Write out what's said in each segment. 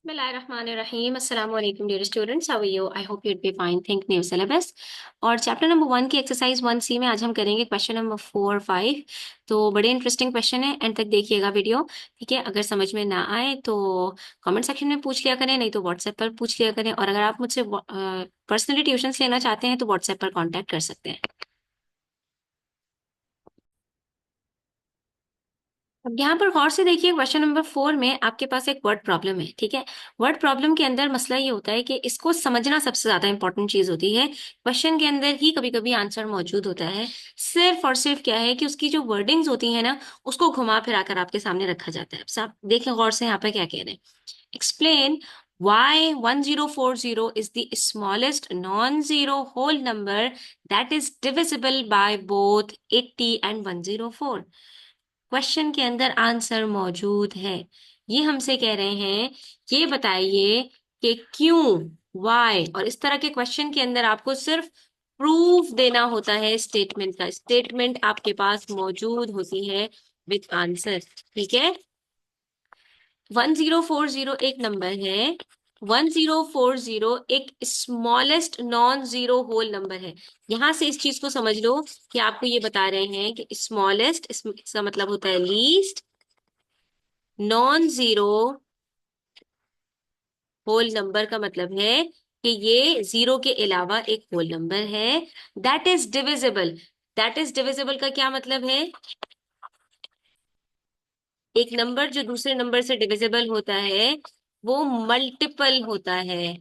बिस्मिल्लाहिर्रहमानिर्रहीम अस्सलाम वालेकुम dear students, how are you? I hope you'd be fine. Think new syllabus और chapter number 1 की एक्सरसाइज 1C में आज हम करेंगे क्वेश्चन नंबर 4 5। तो बड़े इंटरेस्टिंग क्वेश्चन है, एंड तक देखिएगा वीडियो। ठीक है, अगर समझ में ना आए तो कमेंट सेक्शन में पूछ लिया करें, नहीं तो व्हाट्सएप पर पूछ लिया करें, और अगर आप मुझसे पर्सनली ट्यूशन लेना चाहते हैं तो व्हाट्सएप पर कॉन्टैक्ट कर सकते हैं। अब यहाँ पर गौर से देखिए, क्वेश्चन नंबर 4 में आपके पास एक वर्ड प्रॉब्लम है। ठीक है, वर्ड प्रॉब्लम के अंदर मसला ये होता है कि इसको समझना सबसे ज्यादा इंपॉर्टेंट चीज होती है। क्वेश्चन के अंदर ही कभी कभी आंसर मौजूद होता है, सिर्फ और सिर्फ क्या है कि उसकी जो वर्डिंग्स होती है ना, उसको घुमा फिरा कर आपके सामने रखा जाता है। अब आप देखें गौर से यहाँ पे क्या कह रहे हैं। Explain why 1040 is the smallest non-zero whole number that is divisible by both 80 and 104। Question के अंदर आंसर मौजूद है, ये हमसे कह रहे हैं ये बताइए कि क्यों, वाई। और इस तरह के क्वेश्चन के अंदर आपको सिर्फ प्रूफ देना होता है, स्टेटमेंट का स्टेटमेंट आपके पास मौजूद होती है विद आंसर। ठीक है, 1040 एक नंबर है, 1040 एक smallest non zero whole number है। यहां से इस चीज को समझ लो कि आपको ये बता रहे हैं कि स्मॉलेस्ट, इसका मतलब होता है least, non zero whole number का मतलब है कि ये जीरो के अलावा एक होल नंबर है। That is divisible, that is divisible का क्या मतलब है? एक नंबर जो दूसरे नंबर से डिविजिबल होता है वो मल्टीपल होता है।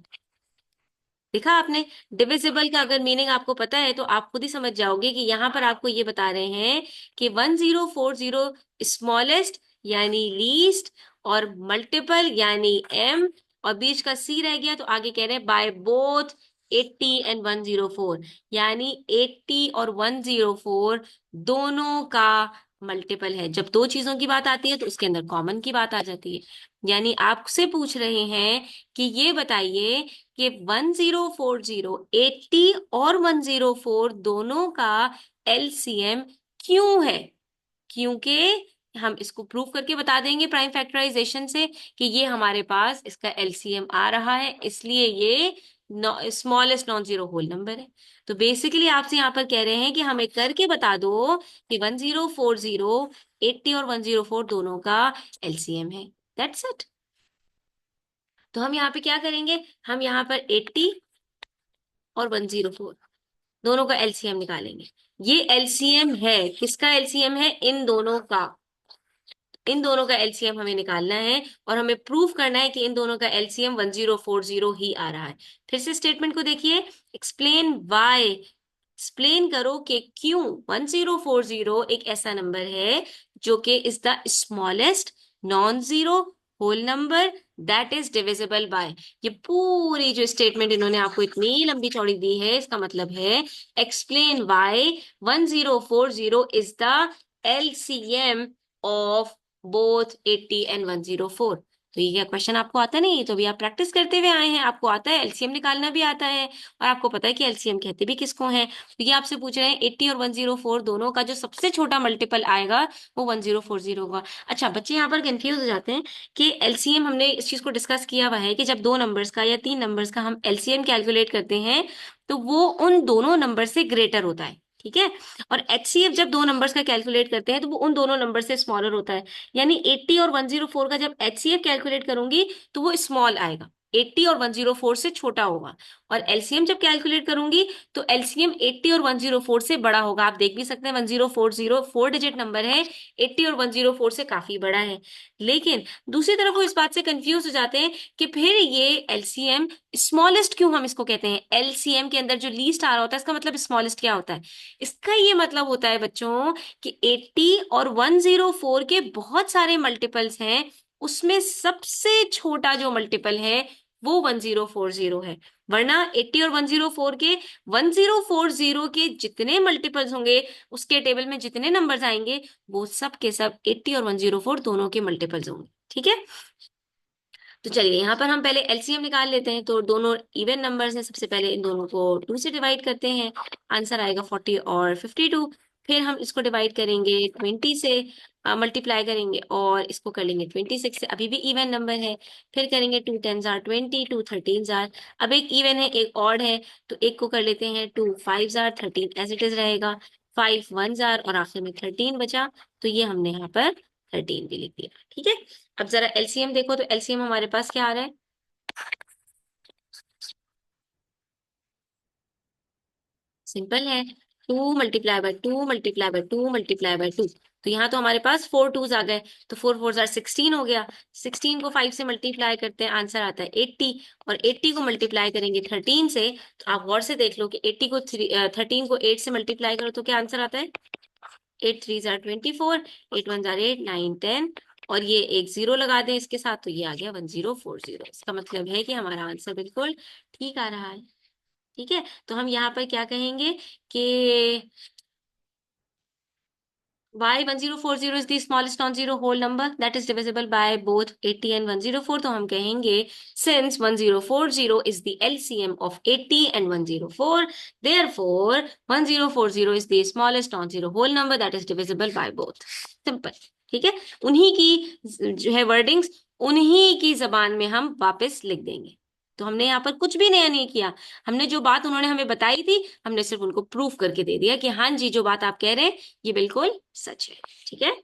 देखा आपने, डिविजिबल का अगर मीनिंग आपको पता है तो आप खुद ही समझ जाओगे कि यहाँ पर आपको ये बता रहे हैं कि 1040 स्मॉलेस्ट यानी लीस्ट, और मल्टीपल यानी एम, और बीच का सी रह गया तो आगे कह रहे हैं बाय बोथ 80 एंड 104, यानी 80 और 104 दोनों का मल्टीपल है। जब दो चीजों की बात आती है तो उसके अंदर कॉमन की बात आ जाती है। यानी आपसे पूछ रहे हैं कि ये बताइए कि 1040, 80 और 104 दोनों का एलसीएम क्यों है? क्योंकि हम इसको प्रूव करके बता देंगे प्राइम फैक्टराइजेशन से कि ये हमारे पास इसका एलसीएम आ रहा है, इसलिए ये smallest non zero whole number है। तो बेसिकली आपसे यहाँ पर कह रहे हैं कि हमें करके बता दो कि 1040, 80 और 104 दोनों का एलसीएम है। That's it. तो हम यहाँ पे क्या करेंगे, हम यहाँ पर 80 और 104 दोनों का एलसीएम निकालेंगे। ये एलसीएम है, किसका एलसीएम है? इन दोनों का। इन दोनों का एलसीएम हमें निकालना है और हमें प्रूफ करना है कि इन दोनों का एलसीएम 1040 ही आ रहा है। फिर से स्टेटमेंट को देखिए, एक्सप्लेन वाई, एक्सप्लेन करो कि क्यों 1040 एक ऐसा नंबर है जो कि is the smallest non zero whole number that is divisible by. ये पूरी जो स्टेटमेंट इन्होंने आपको इतनी लंबी चौड़ी दी है, इसका मतलब है explain why 1040 is the LCM of both 80 and 104। तो ये क्या क्वेश्चन आपको आता नहीं? तो अभी आप प्रैक्टिस करते हुए आए हैं, आपको आता है, एलसीएम निकालना भी आता है, और आपको पता है कि एलसीएम कहते भी किसको हैं। तो ये आपसे पूछ रहे हैं 80 और 104 दोनों का जो सबसे छोटा मल्टीपल आएगा वो 1040 होगा। अच्छा, बच्चे यहाँ पर कंफ्यूज हो जाते हैं कि एलसीएम, हमने इस चीज को डिस्कस किया हुआ है कि जब दो नंबर्स का या तीन नंबर्स का हम एलसीएम कैलकुलेट करते हैं तो वो उन दोनों नंबर से ग्रेटर होता है। ठीक है, और एचसीएफ जब दो नंबर्स का कैलकुलेट करते हैं तो वो उन दोनों नंबर से स्मॉलर होता है। यानी 80 और 104 का जब एचसीएफ कैलकुलेट करूंगी तो वो स्मॉल आएगा, 80 और 104 से छोटा होगा। और एलसीएम जब कैलकुलेट करूंगी तो एलसीएम 80 और 104 से बड़ा होगा। आप देख भी सकते हैं 1040 फोर डिजिट नंबर है, 80 और 104 से काफी बड़ा है। लेकिन दूसरी तरफ वो इस बात से कंफ्यूज हो जाते हैं कि फिर ये एलसीएम स्मॉलेस्ट क्यों हम इसको कहते हैं? एलसीएम के अंदर जो लीस्ट आ रहा होता है इसका मतलब स्मॉलेस्ट क्या होता है? इसका ये मतलब होता है बच्चों कि 80 और 104 के बहुत सारे मल्टीपल्स हैं, उसमें सबसे छोटा जो मल्टीपल है वो 1040 है। वरना 80 और 104 के, 1040 के जितने मल्टीपल्स होंगे, उसके टेबल में जितने नंबर्स आएंगे वो सब के सब 80 और 104 दोनों के मल्टीपल्स होंगे। ठीक है, तो चलिए यहाँ पर हम पहले एलसीएम निकाल लेते हैं। तो दोनों इवन नंबर्स हैं, सबसे पहले इन दोनों को 2 से डिवाइड करते हैं, आंसर आएगा 40 और 52। फिर हम इसको डिवाइड करेंगे 20 से, मल्टीप्लाई करेंगे और इसको कर लेंगे 26 से, अभी भी इवन नंबर है। फिर करेंगे 2 10 जार 20, 2 13 जार, अब एक इवन है एक ऑड है, तो एक को कर लेते हैं 2 5 जार 13 एज इट इज रहेगा, 5 1 जार और आखिर में 13 बचा, तो ये हमने यहाँ पर 13 भी लिख दिया। ठीक है, अब जरा एलसीएम देखो, तो एलसीएम हमारे पास क्या आ रहा है, सिंपल है, 2 multiply by 2 multiply by 2 multiply by 2, तो यहाँ तो हमारे पास 4 टूज आ गए, तो 4 4 जार 16 हो गया, 16 को 5 से मल्टीप्लाई करते हैं आंसर आता है 80, और 80 को मल्टीप्लाई करेंगे 13 से, तो आप गौर से देख लो कि 80 को 13 को 8 से मल्टीप्लाई करो तो क्या आंसर आता है, 8 3 जार 24, 8 1 जार 8 9 10, और ये एक जीरो लगा दें इसके साथ, तो ये आ गया 1040। इसका मतलब है कि हमारा आंसर बिल्कुल ठीक आ रहा है। ठीक है, तो हम यहाँ पर क्या कहेंगे कि y 1040 is the smallest non-zero whole number that is divisible by both 80 and 104, तो हम कहेंगे since 1040 is the LCM of 80 and 104, therefore 1040 is the smallest non-zero whole number that is divisible by both. Simple. ठीक है, उन्हीं की जो है wordings उन्हीं की जबान में हम वापस लिख देंगे, तो हमने यहाँ पर कुछ भी नया नहीं किया, हमने जो बात उन्होंने हमें बताई थी हमने सिर्फ उनको प्रूफ करके दे दिया कि हाँ जी जो बात आप कह रहे हैं ये बिल्कुल सच है। ठीक है,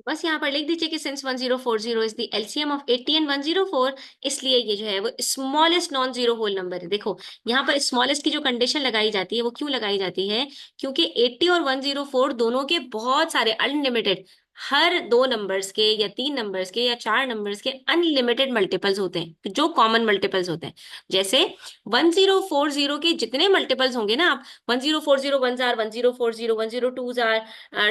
बस यहाँ पर लिख दीजिए कि since 1040 is the LCM of 80 and 104, इसलिए ये जो है वो smallest non zero whole number है। देखो यहाँ पर स्मॉलेस्ट की जो कंडीशन लगाई जाती है वो क्यों लगाई जाती है, क्योंकि 80 और 104 दोनों के बहुत सारे अनलिमिटेड, हर दो नंबर्स के या तीन नंबर्स के या चार नंबर्स के अनलिमिटेड मल्टीपल्स होते हैं, जो कॉमन मल्टीपल्स होते हैं। जैसे 1040 के जितने मल्टीपल्स होंगे ना, आप 1040 one jar 1040, 102 jar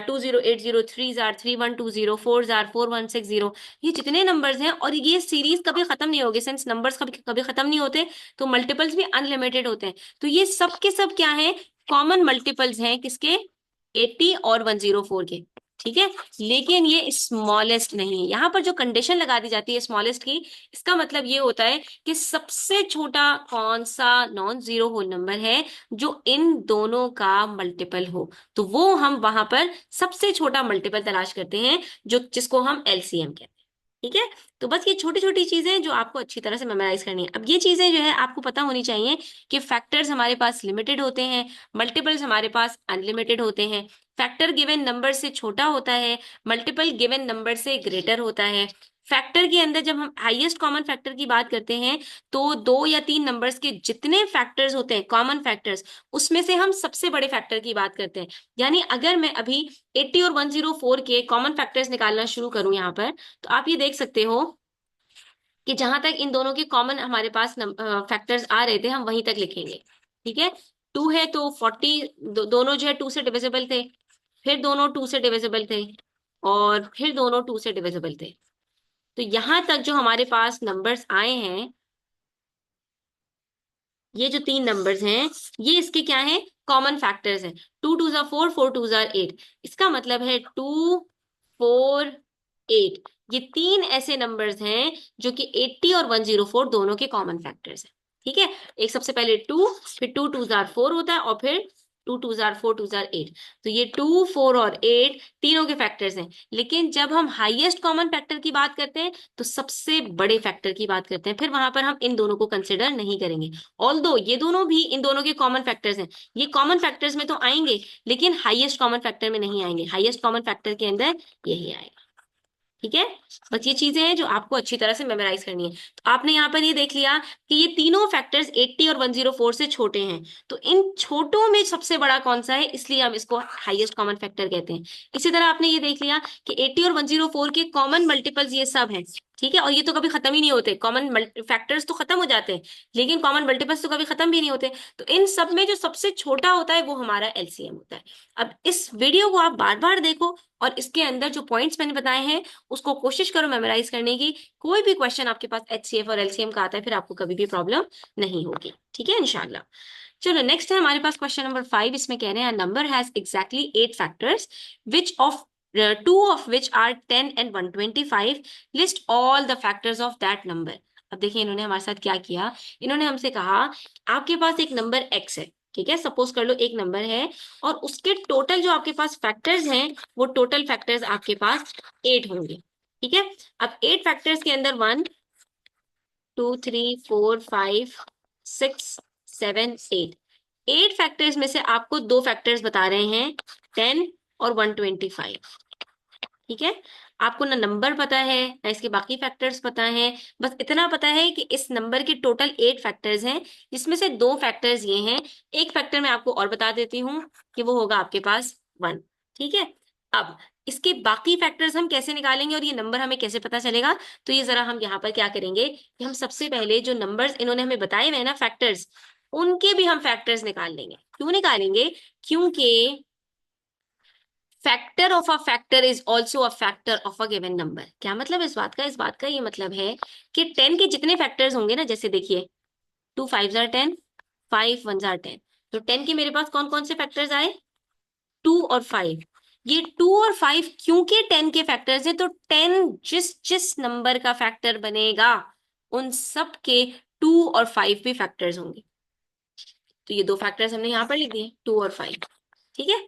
2080, 3 jar 3120, 4 jar 4160, ये जितने नंबर्स हैं और ये सीरीज कभी खत्म नहीं होगी, सिंस नंबर्स कभी कभी खत्म नहीं होते तो मल्टीपल्स भी अनलिमिटेड होते हैं, तो ये सब के सब क्या है, कॉमन मल्टीपल्स हैं किसके, 80 और 104 के। ठीक है, लेकिन ये स्मॉलेस्ट नहीं है, यहाँ पर जो कंडीशन लगा दी जाती है स्मॉलेस्ट की, इसका मतलब ये होता है कि सबसे छोटा कौन सा नॉन जीरो होल नंबर है जो इन दोनों का मल्टीपल हो, तो वो हम वहां पर सबसे छोटा मल्टीपल तलाश करते हैं, जो जिसको हम एलसीएम कहते हैं। ठीक है, तो बस ये छोटी छोटी चीजें जो आपको अच्छी तरह से मेमोराइज करनी है। अब ये चीजें जो है आपको पता होनी चाहिए कि फैक्टर्स हमारे पास लिमिटेड होते हैं, मल्टीपल्स हमारे पास अनलिमिटेड होते हैं, फैक्टर गिवन नंबर से छोटा होता है, मल्टीपल गिवन नंबर से ग्रेटर होता है। फैक्टर के अंदर जब हम हाईएस्ट कॉमन फैक्टर की बात करते हैं तो दो या तीन नंबर्स के जितने फैक्टर्स होते हैं कॉमन फैक्टर्स, उसमें से हम सबसे बड़े फैक्टर की बात करते हैं। यानी अगर मैं अभी 80 और 104 के कॉमन फैक्टर्स निकालना शुरू करूं यहाँ पर, तो आप ये देख सकते हो कि जहां तक इन दोनों के कॉमन हमारे पास फैक्टर्स आ रहे थे हम वहीं तक लिखेंगे। ठीक है, 2 है तो 40, दोनों जो है 2 से डिविजिबल थे, फिर दोनों 2 से डिविजिबल थे, और फिर दोनों 2 से डिविजिबल थे, तो यहां तक जो हमारे पास नंबर्स आए हैं, ये जो तीन नंबर्स हैं ये इसके क्या हैं, कॉमन फैक्टर्स हैं। 2 2 जार 4, 4 2 जार 8, इसका मतलब है 2 4 8, ये तीन ऐसे नंबर्स हैं जो कि 80 और 104 दोनों के कॉमन फैक्टर्स हैं। ठीक है, एक सबसे पहले 2, फिर 2 2 जार 4 होता है, और फिर 2 2 जार 4 2 जार 8, तो ये 2 4 और 8 तीनों के फैक्टर्स हैं। लेकिन जब हम हाईएस्ट कॉमन फैक्टर की बात करते हैं तो सबसे बड़े फैक्टर की बात करते हैं, फिर वहां पर हम इन दोनों को कंसिडर नहीं करेंगे। ऑल्दो ये दोनों भी इन दोनों के कॉमन फैक्टर्स हैं, ये कॉमन फैक्टर्स में तो आएंगे लेकिन हाईएस्ट कॉमन फैक्टर में नहीं आएंगे, हाईएस्ट कॉमन फैक्टर के अंदर यही आएगा। ठीक है, बस ये चीजें हैं जो आपको अच्छी तरह से मेमोराइज करनी है। तो आपने यहाँ पर ये देख लिया कि ये तीनों फैक्टर्स 80 और 104 से छोटे हैं, तो इन छोटों में सबसे बड़ा कौन सा है, इसलिए हम इसको हाईएस्ट कॉमन फैक्टर कहते हैं। इसी तरह आपने ये देख लिया कि 80 और 104 के कॉमन मल्टीपल्स ये सब हैं। ठीक है, और ये तो कभी खत्म ही नहीं होते, कॉमन फैक्टर्स तो खत्म हो जाते हैं लेकिन कॉमन मल्टीपल्स तो कभी खत्म भी नहीं होते, तो इन सब में जो सबसे छोटा होता है वो हमारा एलसीएम होता है। अब इस वीडियो को आप बार बार देखो और इसके अंदर जो पॉइंट्स मैंने बताए हैं उसको कोशिश करो मेमोराइज करने की, कोई भी क्वेश्चन आपके पास एचसीएफ और एलसीएम का आता है फिर आपको कभी भी प्रॉब्लम नहीं होगी। ठीक है, इंशाल्लाह। चलो नेक्स्ट है हमारे पास क्वेश्चन नंबर 5, इसमें कह रहे हैं number has exactly 8 factors which of two of which are 10 and 125, list all the factors of that number। अब देखिए इन्होंने हमारे साथ क्या किया, इन्होंने हमसे कहा आपके पास एक नंबर x है, ठीक है, सपोज कर लो एक नंबर है और उसके टोटल जो आपके पास फैक्टर्स हैं वो टोटल फैक्टर्स आपके पास 8 होंगे। ठीक है, अब 8 फैक्टर्स के अंदर 1 2 3 4 5 6 7 8, 8 फैक्टर्स में से आपको दो फैक्टर्स बता रहे हैं 10 और 125। ठीक है, आपको ना नंबर पता है ना इसके बाकी फैक्टर्स पता है, बस इतना पता है कि इस नंबर के टोटल 8 फैक्टर्स हैं जिसमें से दो फैक्टर्स ये हैं। एक फैक्टर मैं आपको और बता देती हूँ कि वो होगा आपके पास 1। ठीक है, अब इसके बाकी फैक्टर्स हम कैसे निकालेंगे और ये नंबर हमें कैसे पता चलेगा, तो ये जरा हम यहाँ पर क्या करेंगे कि हम सबसे पहले जो नंबर्स इन्होंने हमें बताए हुए हैं ना फैक्टर्स, उनके भी हम फैक्टर्स निकाल लेंगे। क्यों निकालेंगे? क्योंकि factor of a factor is also a factor of a given number. क्या मतलब इस बात का? इस बात का ये मतलब है कि 10 के जितने फैक्टर्स होंगे ना, जैसे देखिए 2 5 आर 10, 5 1 आर 10, तो 10 के मेरे पास कौन कौन से फैक्टर्स आए? 2 और 5। ये 2 और 5 क्योंकि 10 के फैक्टर्स हैं, तो 10 जिस जिस नंबर का फैक्टर बनेगा उन सब के 2 और 5 भी फैक्टर्स होंगे। तो ये दो फैक्टर्स हमने यहां पर लिख दिए 2 और 5। ठीक है,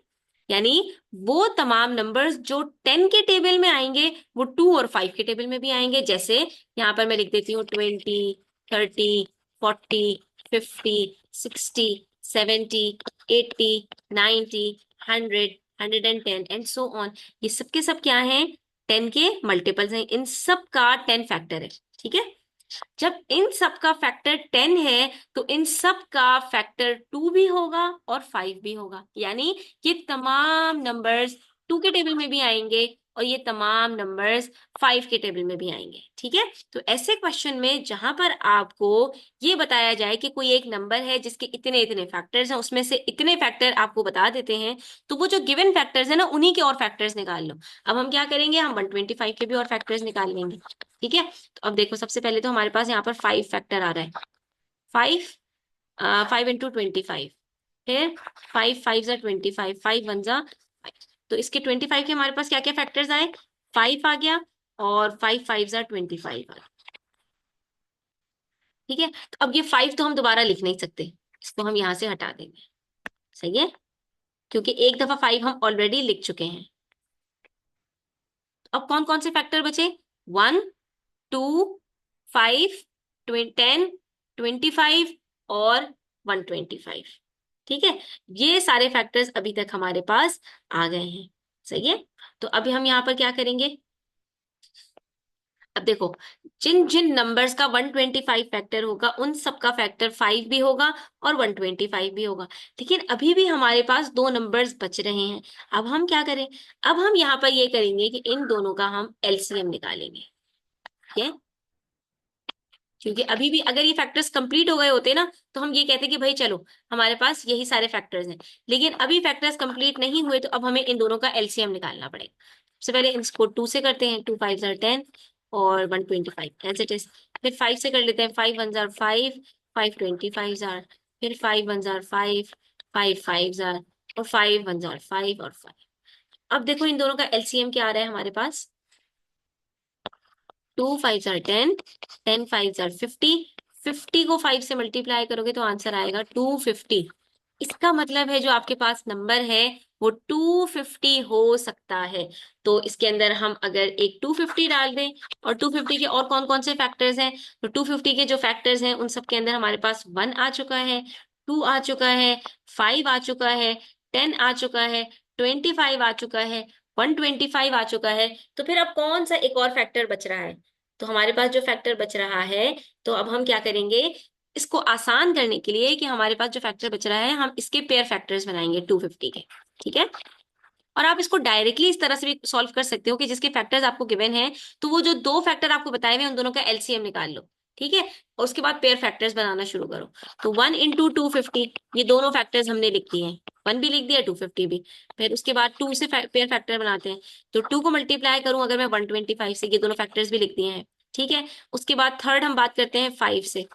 यानी वो तमाम नंबर्स जो 10 के टेबल में आएंगे वो 2 और 5 के टेबल में भी आएंगे। जैसे यहां पर मैं लिख देती हूँ 20 30 40 50 60 70 80 90 100 110 एंड सो ऑन। ये सब के सब क्या हैं? 10 के मल्टीपल्स हैं, इन सब का 10 फैक्टर है। ठीक है, जब इन सब का फैक्टर 10 है तो इन सब का फैक्टर 2 भी होगा और 5 भी होगा, यानी ये तमाम नंबर्स 2 के टेबल में भी आएंगे और ये तमाम नंबर्स 5 के टेबल में भी आएंगे। ठीक है, तो ऐसे क्वेश्चन में जहां पर आपको ये बताया जाए कि कोई एक नंबर है जिसके इतने इतने फैक्टर्स हैं, उसमें से इतने फैक्टर आपको बता देते हैं, तो वो जो गिवन फैक्टर्स है ना उन्हीं के और फैक्टर्स निकाल लो। अब हम क्या करेंगे, हम 125 के भी और फैक्टर्स निकाल लेंगे। ठीक है, तो अब देखो सबसे पहले तो हमारे पास यहाँ पर 5 फैक्टर आ रहा है। 5 5 इंटू 25, फिर 5 5 जा 25, 5 1 जा 5। तो इसके 25 के हमारे पास क्या क्या फैक्टर्स आए? 5 आ गया और 5 5 जा 25 आ गया। ठीक है, तो अब ये 5 तो हम दोबारा लिख नहीं सकते, इसको हम यहाँ से हटा देंगे। सही है, क्योंकि एक दफा 5 हम ऑलरेडी लिख चुके हैं। तो अब कौन कौन से फैक्टर बचे? 1 2 5 10 25 और 125। ठीक है, ये सारे फैक्टर्स अभी तक हमारे पास आ गए हैं। सही है, तो अभी हम यहाँ पर क्या करेंगे? अब देखो, जिन जिन नंबर्स का 125 फैक्टर होगा उन सबका फैक्टर 5 भी होगा और 125 भी होगा। लेकिन अभी भी हमारे पास दो नंबर्स बच रहे हैं। अब हम क्या करें? अब हम यहाँ पर ये करेंगे कि इन दोनों का हम एलसीएम निकालेंगे। ठीक है, क्योंकि अभी भी अगर ये फैक्टर्स कंप्लीट हो गए होते ना तो हम ये कहते कि भाई चलो हमारे पास यही सारे फैक्टर्स हैं, लेकिन अभी फैक्टर्स कंप्लीट नहीं हुए तो अब हमें इन दोनों का एलसीएम निकालना पड़ेगा। सबसे पहले इसको 2 से करते हैं, 2 5 10 और 125 एज इट इज। फिर 5 से कर लेते हैं, 5 1 5 5 25 फिर 5 1 5 5 5 और 5 1 5 और 5। अब देखो इन दोनों का एलसीएम क्या आ रहा है हमारे पास? 2 5 10, 10 5 50, 50 को 5 से मल्टीप्लाई करोगे तो आंसर आएगा 250। इसका मतलब है जो आपके पास नंबर है वो 250 हो सकता है। तो इसके अंदर हम अगर एक 250 डाल दें और 250 के और कौन कौन से फैक्टर्स हैं, तो 250 के जो फैक्टर्स हैं उन सब के अंदर हमारे पास 1 आ चुका है, 2 आ चुका है, 5 आ चुका है, 10 आ चुका है, 25 आ चुका है, 125 आ चुका है। तो फिर अब कौन सा एक और फैक्टर बच रहा है? तो हमारे पास जो फैक्टर बच रहा है, तो अब हम क्या करेंगे, इसको आसान करने के लिए कि हमारे पास जो फैक्टर बच रहा है हम इसके पेयर फैक्टर्स बनाएंगे 250 के। ठीक है, और आप इसको डायरेक्टली इस तरह से भी सॉल्व कर सकते हो कि जिसके फैक्टर्स आपको गिवन है तो वो जो दो फैक्टर आपको बताए हुए हैं उन दोनों का एलसीएम निकाल लो। ठीक है, और उसके बाद पेयर फैक्टर्स बनाना शुरू करो। तो 1 इंटू 250, ये दोनों फैक्टर्स हमने लिख दिए हैं, 1 भी लिख दिया 250 भी। फिर उसके बाद 2 से पेयर फैक्टर बनाते हैं, तो 2 को मल्टीप्लाई करूं अगर मैं 125 से, ये दोनों फैक्टर्स भी लिख दिए हैं। ठीक है, उसके बाद थर्ड हम बात करते हैं 5 से,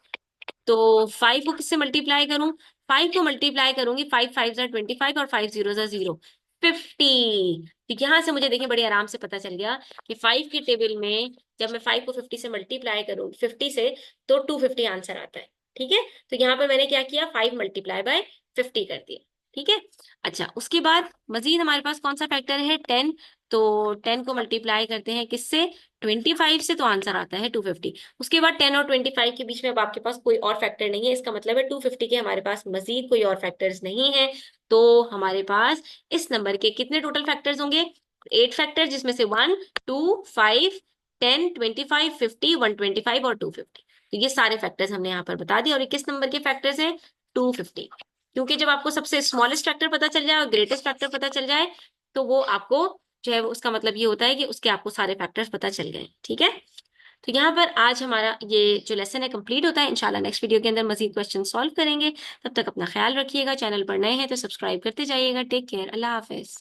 तो 5 को किससे मल्टीप्लाई करूं? 5 को मल्टीप्लाई करूंगी, 5 5 25 और 5 0 0, 50। तो यहां से मुझे देखिए बड़े आराम से पता चल गया कि 5 की टेबल में जब मैं 5 को 50 से मल्टीप्लाई करूँ 50 से, तो 250 आंसर आता है। ठीक है, तो यहाँ पर मैंने क्या किया, 5 मल्टीप्लाई बाय 50 कर दिया। ठीक है। अच्छा, उसके बाद मजीद हमारे पास कौन सा फैक्टर है, 10। तो 10 को मल्टीप्लाई करते हैं किससे, 25 से, तो आंसर आता है 250। उसके बाद 10 और 25 के बीच में अब आपके पास कोई और फैक्टर नहीं है, इसका मतलब है 250 के हमारे पास मजीद कोई और फैक्टर्स नहीं है। तो हमारे पास इस नंबर के कितने टोटल फैक्टर्स होंगे, 8 फैक्टर, जिसमें से 1, 2, 5, 10, 25, 50, 125 और 250। तो ये सारे फैक्टर्स हमने यहाँ पर बता दिए। और ये किस नंबर के फैक्टर्स हैं, 250। क्योंकि जब आपको सबसे स्मॉलेस्ट फैक्टर पता चल जाए और ग्रेटेस्ट फैक्टर पता चल जाए, तो वो आपको जो है उसका मतलब ये होता है कि उसके आपको सारे फैक्टर्स पता चल गए। ठीक है। तो यहाँ पर आज हमारा ये जो लेसन है कंप्लीट होता है। इंशाल्लाह नेक्स्ट वीडियो के अंदर मजीद क्वेश्चन सॉल्व करेंगे। तब तक अपना ख्याल रखिएगा। चैनल पर नए हैं तो सब्सक्राइब करते जाइएगा। टेक केयर, अल्लाह हाफिज।